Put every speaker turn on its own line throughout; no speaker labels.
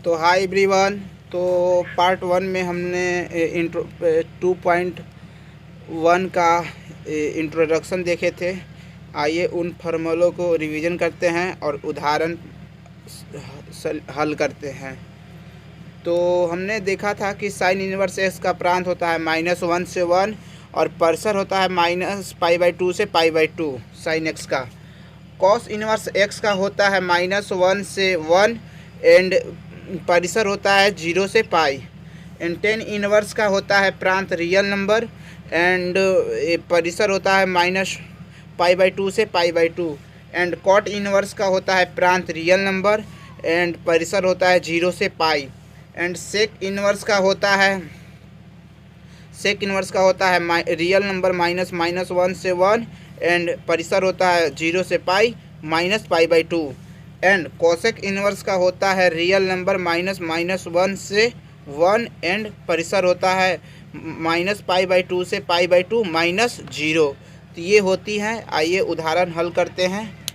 तो hi everyone. तो part 1 में हमने इंट्रो 2.1 का इंट्रोडक्शन देखे थे। आइए उन फॉर्मूलों को रिवीजन करते हैं और उदाहरण हल करते हैं। तो हमने देखा था कि साइन इनवर्स एक्स का प्रांत होता है -1 से 1 और परसर होता है -π/2 से π/2 साइन एक्स का। कॉस इनवर्स एक्स का होता है -1 से 1 एंड परिसर होता है 0 से पाई। एंड टेन इनवर्स का होता है प्रांत रियल नंबर एंड परिसर होता है -π/2 से π/2। एंड कॉट इनवर्स का होता है प्रांत रियल नंबर एंड परिसर होता है 0 से पाई। एंड सेक इनवर्स का होता है रियल नंबर -1 से 1 एंड परिसर होता है 0 से पाई -π/2। एंड कोसेक इनवर्स का होता है रियल नंबर -1 से 1 एंड परिसर होता है -π/2 से π/2 -0। तो ये होती हैं। आइए उदाहरण हल करते हैं।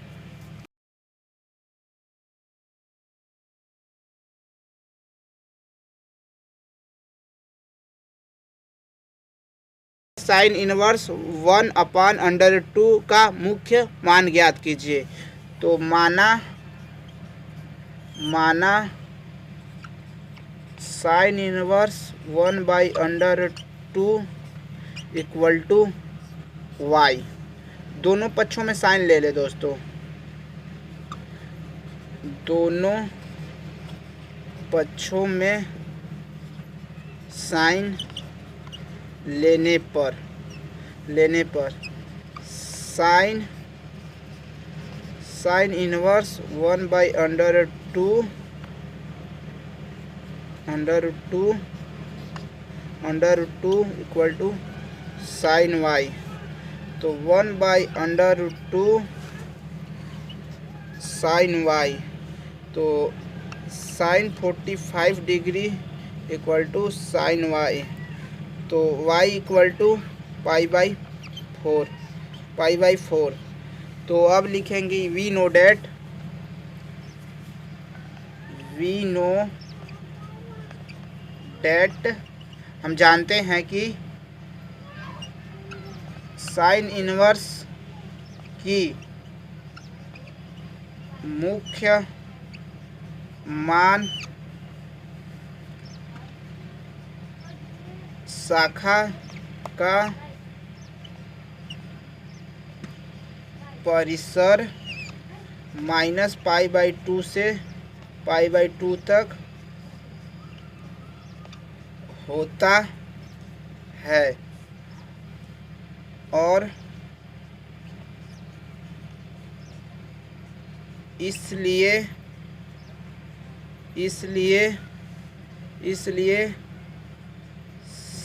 साइन इनवर्स 1/√2 का मुख्य मान ज्ञात कीजिए। तो माना sine inverse 1/√2 equal to y। दोनों पक्षों में साइन ले ले दोस्तों। दोनों पक्षों में साइन लेने पर sine inverse 1/√2 equal to sine y। तो 1/√2 साइन y, तो sine 45 degree equal to sine y। तो y इक्वल टू π/4। तो अब लिखेंगे वी नो डैट हम जानते हैं कि साइन इनवर्स की मुख्य मान शाखा का परिसर -π/2 से π/2 तक होता है और इसलिए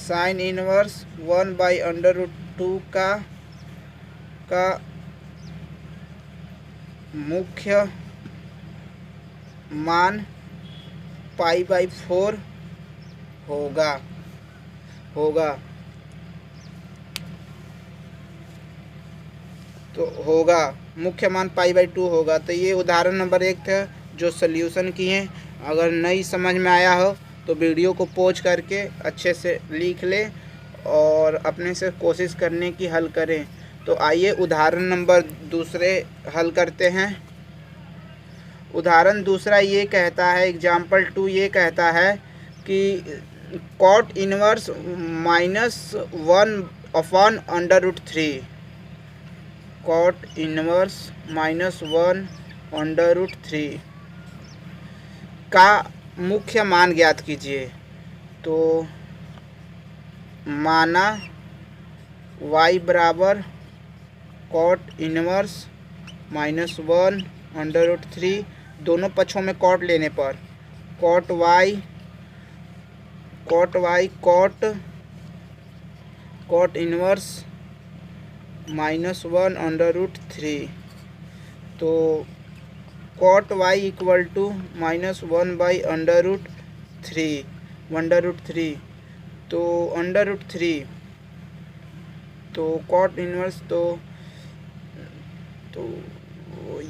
साइन इनवर्स 1/√2 का मुख्य मान π/4 होगा। तो होगा मुख्य मान π/2 होगा। तो ये उदाहरण नंबर 1 था जो सल्यूशन किए। अगर नहीं समझ में आया हो तो वीडियो को पॉज करके अच्छे से लिख ले और अपने से कोशिश करने की हल करें। तो आइए उदाहरण नंबर 2 हल करते हैं। उदाहरण 2 ये कहता है, एग्जाम्पल 2 ये कहता है कि कॉट इनवर्स -1/√3 कॉट इनवर्स -1/√3 का मुख्य मान ज्ञात कीजिए। तो माना y बराबर कॉट इनवर्स -1/√3, दोनों पक्षों में कॉट लेने पर कॉट इनवर्स -1/√3। तो कॉट y इक्वल टू -1/√3 तो √3। तो कॉट इनवर्स तो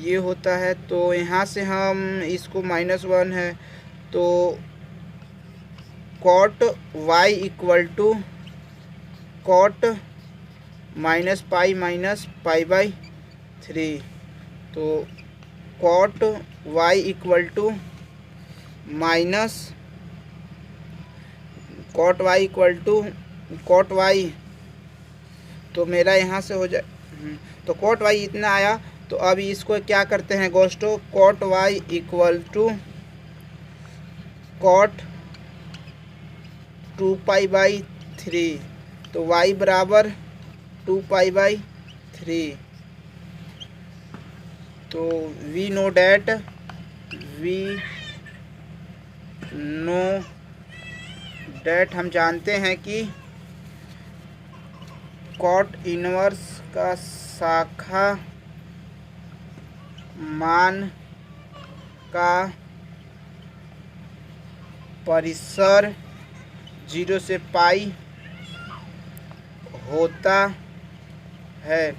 ये होता है। तो यहाँ से हम इसको -1 है तो cot y equal to cot -पाई/पाई/3। तो cot y equal to minus cot y equal to cot y, तो मेरा यहाँ से हो जाए, तो कॉट वाई इतना आया। तो अब इसको क्या करते हैं दोस्तों, cot y equal to cot 2π/3। तो y बराबर 2π/3। तो वी नो डैट हम जानते हैं कि कॉट इनवर्स का शाखा मान का परिसर 0 से पाई होता है।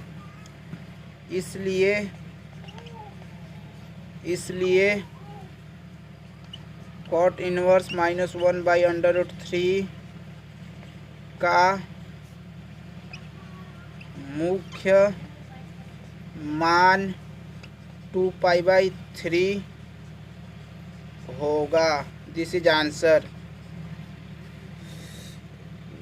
इसलिए कॉट इनवर्स -1/√3 का मुख्य मान 2π/3 होगा। This is answer.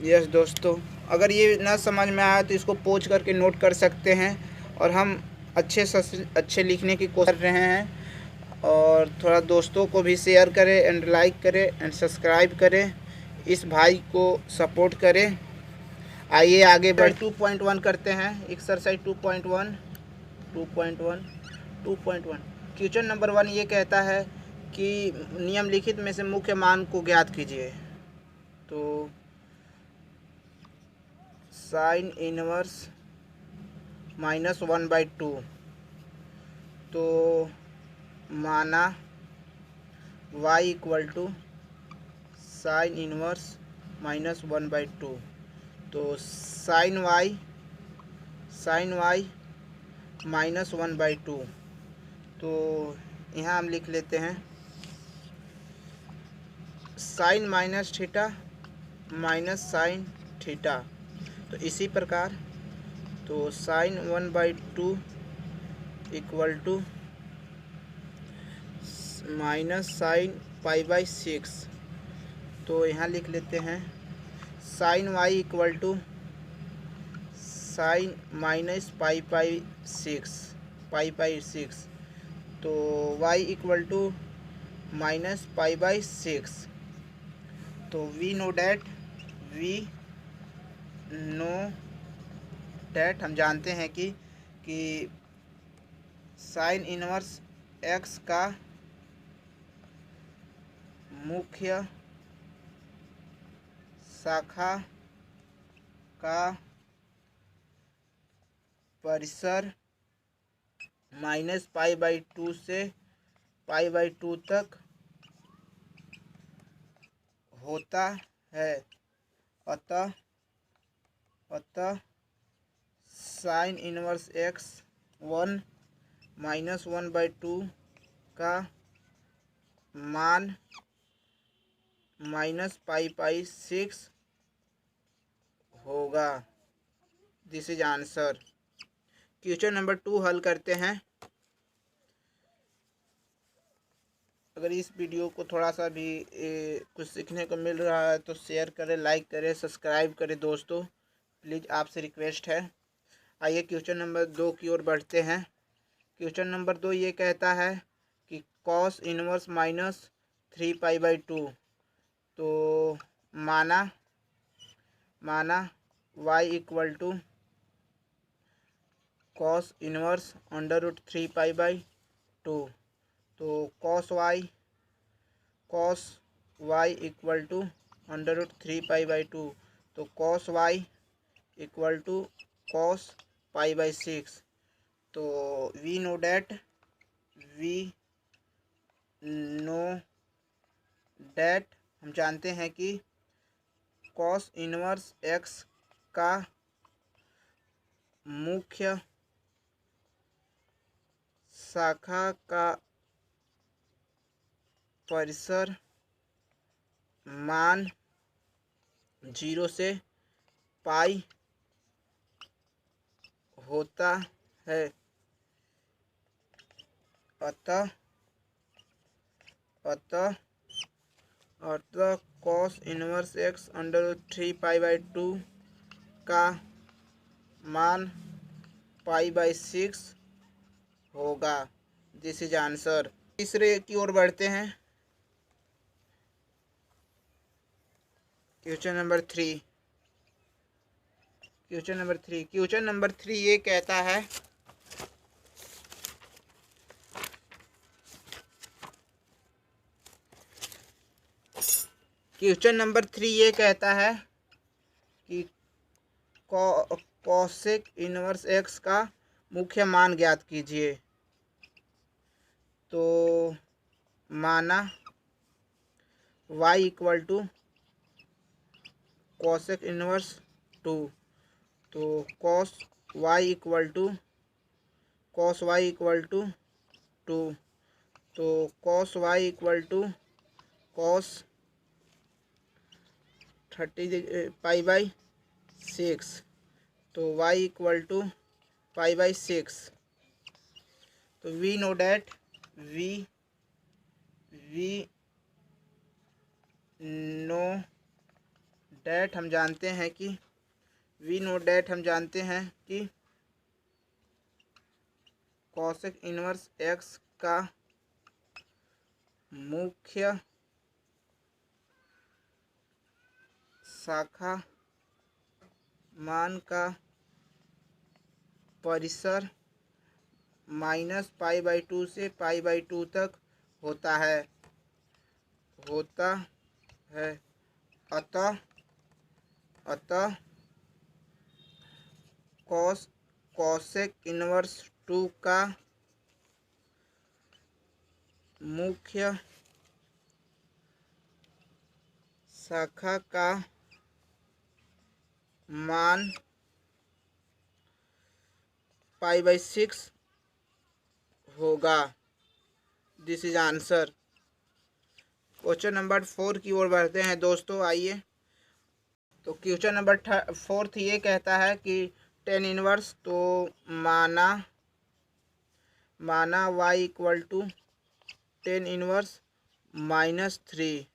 यस दोस्तों, अगर ये ना समझ में आया तो इसको पोंछ करके नोट कर सकते हैं। और हम अच्छे लिखने की कोशिश कर रहे हैं। और थोड़ा दोस्तों को भी शेयर करें एंड लाइक करें एंड सब्सक्राइब करें, इस भाई को सपोर्ट करें। आइए आगे बढ़ 2.1 करते हैं। एक्सरसाइज 2.1 क्वेश्चन नंबर 1 ये कहता है कि निम्नलिखित में से मुख्य मान को ज्ञात कीजिए। तो साइन इनवर्स -1/2, तो माना y equal to sine inverse -1/2। तो साइन y -1/2। तो यहाँ हम लिख लेते हैं sine minus theta minus sine theta. तो इसी प्रकार तो sine 1/2 equal to minus sine π/6। तो यहाँ लिख लेते हैं sine y equal to sine -π/6। तो y इक्वल टू -π/6। तो वी नो डैट हम जानते हैं कि साइन इनवर्स x का मुख्य शाखा का परिसर -π/2 से π/2 तक होता है। अतः साइन इनवर्स x 1/2 का मान -π/6 होगा। This is answer. Question number 2 हल करते हैं। अगर इस वीडियो को थोड़ा सा भी कुछ सीखने को मिल रहा है तो शेयर करें, लाइक करें, सब्सक्राइब करें दोस्तों, प्लीज़ आपसे रिक्वेस्ट है। आइए क्वेश्चन नंबर 2 की ओर बढ़ते हैं। क्वेश्चन नंबर 2 ये कहता है कि कॉस इनवर्स -3π/2। तो माना y equal to cos inverse √3π/2। तो कॉस y इक्वल टू √3π/2। तो cos y equal to cos π/6। तो वी नो डैट हम जानते हैं कि कॉस इनवर्स x का मुख्य शाखा का परिसर मान 0 से पाई होता है। अतः cos इनवर्स x √3 π/2 का मान π/6 होगा। This is answer. तीसरे की ओर बढ़ते हैं। क्वेश्चन नंबर थ्री ये कहता है कि कॉसेक इनवर्स x का मुख्य मान ज्ञात कीजिए। तो माना y equal to cosec inverse 2, तो cos y इक्वल टू 2, तो cos y equal to cos 30π/6, तो y इक्वल टू π/6। तो वी नो डैट हम जानते हैं कि कॉसेक इनवर्स x का मुख्य शाखा मान का परिसर -π/2 से π/2 तक होता है। अतः कॉसेक इनवर्स 2 का मुख्य शाखा का मान π/6 होगा। This is answer. Question number 4 की ओर बढ़ते हैं दोस्तों, आइए। तो क्वेश्चन नंबर 4 ये कहता है कि टेन इनवर्स, तो माना y equal to tan inverse -3,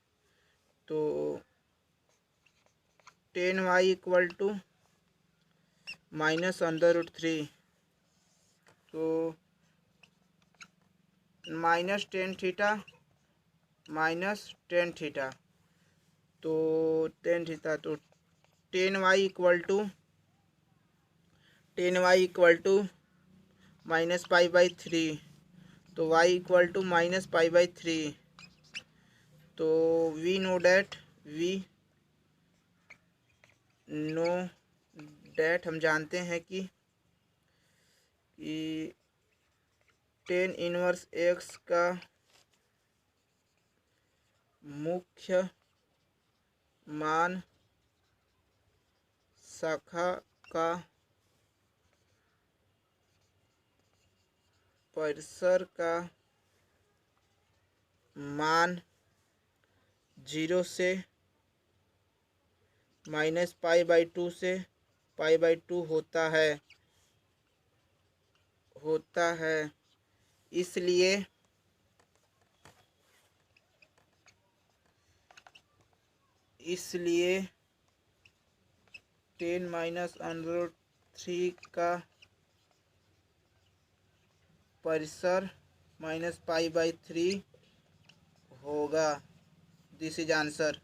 तो टेन y इक्वल टू -√3, तो -tan थीटा तो tan थीटा, तो टेन y इक्वल टू -π/3, तो y इक्वल टू -π/3। तो वी नो डैट हम जानते हैं कि टेन इनवर्स x का मुख्य मान शाखा का परिसर का मान 0 से -π/2 से π/2 होता है। इसलिए टेन -√3 का परिसर -π/3 होगा। This is answer.